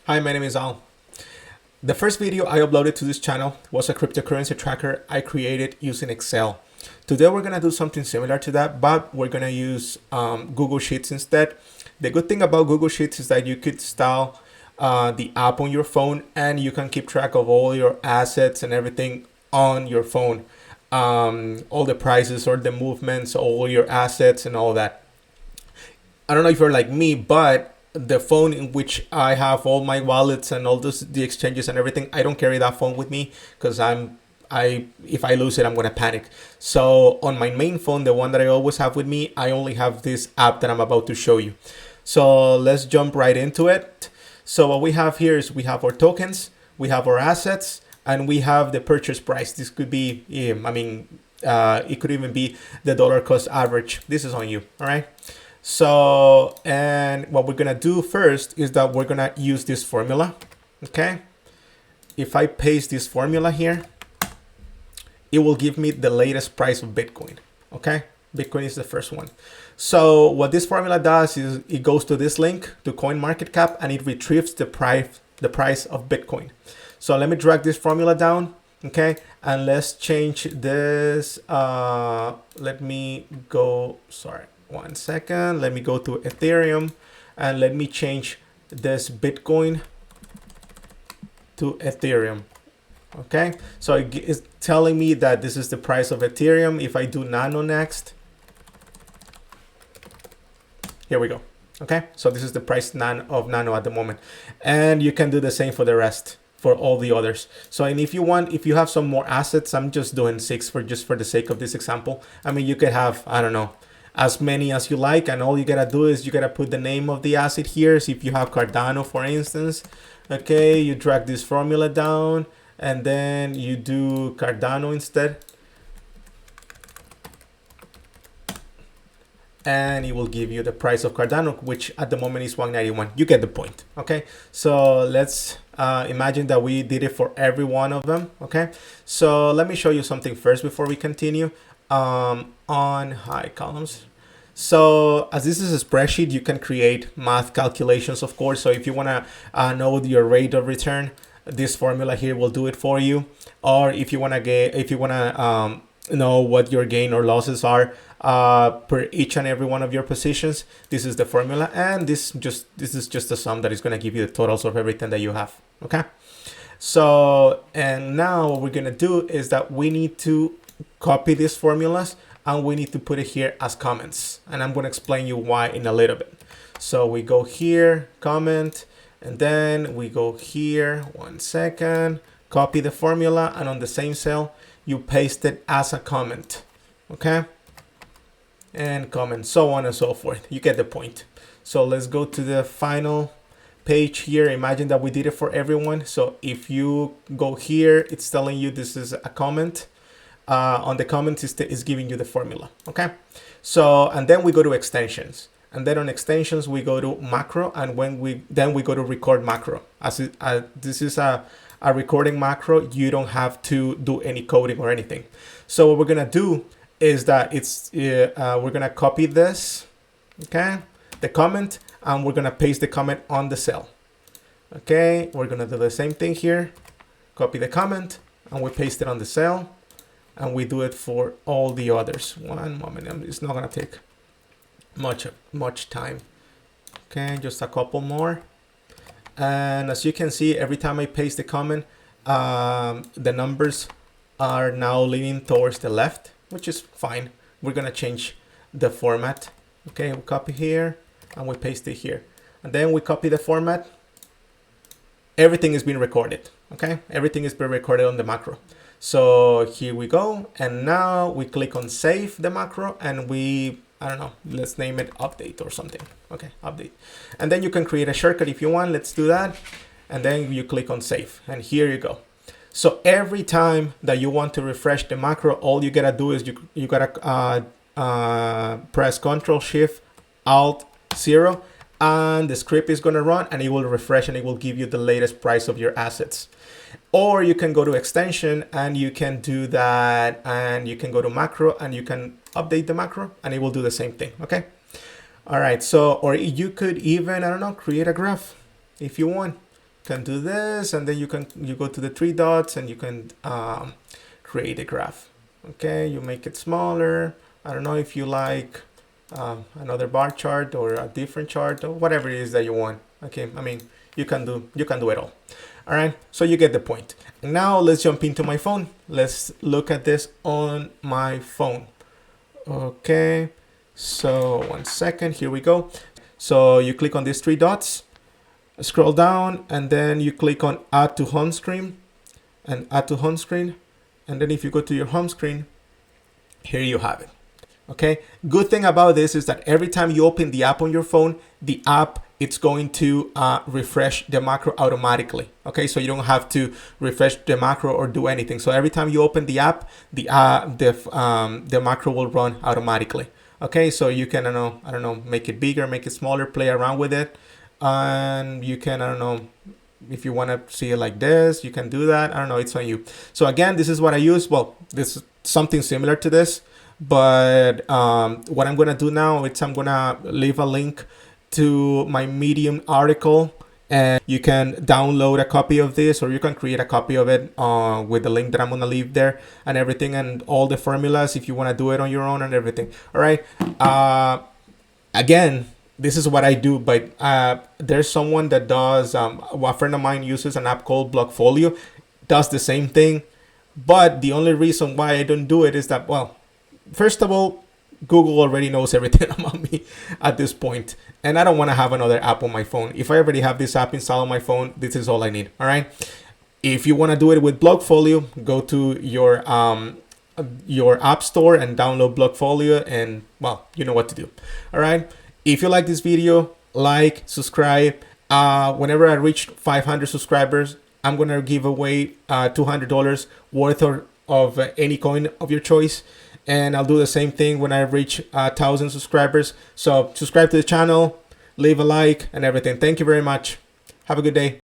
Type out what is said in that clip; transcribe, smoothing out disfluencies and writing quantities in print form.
Hi, my name is Al. The first video I uploaded to this channel was a cryptocurrency tracker I created using Excel. Today we're gonna do something similar to that, but we're gonna use Google Sheets instead. The good thing about Google Sheets is that you could install the app on your phone and you can keep track of all your assets and everything on your phone. All the prices or the movements, all your assets and all that. I don't know if you're like me, but the phone in which I have all my wallets and all the exchanges and everything, I don't carry that phone with me because I if I lose it, I'm gonna panic. So on my main phone, the one that I always have with me, I only have this app that I'm about to show you. So let's jump right into it. So what we have here is we have our tokens, we have our assets, and we have the purchase price. This could be, it could even be the dollar cost average. This is on you, all right? So, and what we're gonna do first is that we're gonna use this formula, okay? If I paste this formula here, it will give me the latest price of Bitcoin, okay? Bitcoin is the first one. So what this formula does is it goes to this link to CoinMarketCap and it retrieves the price of Bitcoin. So let me drag this formula down, okay? And let's change this, let me go, sorry. One second, let me go to Ethereum and let me change this Bitcoin to Ethereum. Okay, so it's telling me that this is the price of Ethereum. If I do Nano next, here we go. Okay, so this is the price of Nano at the moment. And you can do the same for the rest, for all the others. So, and if you want, if you have some more assets, I'm just doing 6 for the sake of this example. I mean, you could have, I don't know, as many as you like, and all you gotta do is you gotta put the name of the asset here. So if you have Cardano, for instance, okay, you drag this formula down and then you do Cardano instead, and it will give you the price of Cardano, which at the moment is 191. You get the point. Okay, so let's imagine that we did it for every one of them. Okay, so let me show you something first before we continue. On high columns. So as this is a spreadsheet, you can create math calculations, of course. So if you want to know your rate of return, this formula here will do it for you. Or if you want to know what your gain or losses are per each and every one of your positions, this is the formula, and this is just a sum that is going to give you the totals of everything that you have. Okay. So, and now what we're going to do is that we need to copy these formulas and we need to put it here as comments, and I'm going to explain you why in a little bit. So we go here, comment, and then we go here, one second, copy the formula, and on the same cell you paste it as a comment, okay, and comment, so on and so forth. You get the point. So let's go to the final page here. Imagine that we did it for everyone. So if you go here, it's telling you this is a comment. On the comments is giving you the formula. Okay, so and then we go to extensions, and then on extensions we go to macro, and then we go to record macro. This is a recording macro, you don't have to do any coding or anything. So what we're gonna do is that we're gonna copy this, okay, the comment, and we're gonna paste the comment on the cell. Okay, we're gonna do the same thing here, copy the comment and we paste it on the cell. And we do it for all the others. One moment, it's not gonna take much time. Okay, just a couple more. And as you can see, every time I paste the comment, the numbers are now leaning towards the left, which is fine. We're gonna change the format. Okay, we copy here and we paste it here. And then we copy the format. Everything is being recorded. Okay, everything is being recorded on the macro. So here we go, and now we click on save the macro, and I don't know, let's name it update or something. Okay, update. And then you can create a shortcut if you want. Let's do that. And then you click on save, and here you go. So every time that you want to refresh the macro, all you gotta do is you gotta press Control Shift Alt 0, and the script is gonna run, and it will refresh, and it will give you the latest price of your assets. Or you can go to extension and you can do that, and you can go to macro and you can update the macro and it will do the same thing. Okay. All right. So, or you could even, I don't know, create a graph if you want. can do this, and then you go to the three dots and you can create a graph. Okay, you make it smaller. I don't know if you like another bar chart or a different chart or whatever it is that you want. Okay, I mean, you can do it all. All right, so you get the point. Now let's jump into my phone. Let's look at this on my phone. Okay, so 1 second, here we go. So you click on these three dots, scroll down, and then you click on add to home screen and add to home screen. And then if you go to your home screen, here you have it. Okay, good thing about this is that every time you open the app on your phone, the app, it's going to refresh the macro automatically. Okay, so you don't have to refresh the macro or do anything. So every time you open the app, the macro will run automatically. Okay, so you can, I don't know, make it bigger, make it smaller, play around with it. And you can, I don't know, if you want to see it like this, you can do that. I don't know, it's on you. So again, this is what I use. Well, this is something similar to this, but what I'm going to do now is I'm going to leave a link to my Medium article, and you can download a copy of this, or you can create a copy of it with the link that I'm going to leave there and everything, and all the formulas if you want to do it on your own and everything. All right. Again, this is what I do, but there's someone that does, a friend of mine uses an app called Blockfolio, does the same thing. But the only reason why I don't do it is that, well, first of all, Google already knows everything about me at this point, and I don't want to have another app on my phone. If I already have this app installed on my phone, this is all I need. All right. If you want to do it with Blockfolio, go to your app store and download Blockfolio, and well, you know what to do. All right. If you like this video, like, subscribe. Whenever I reach 500 subscribers, I'm going to give away $200 worth of any coin of your choice. And I'll do the same thing when I reach 1,000 subscribers. So subscribe to the channel, leave a like and everything. Thank you very much. Have a good day.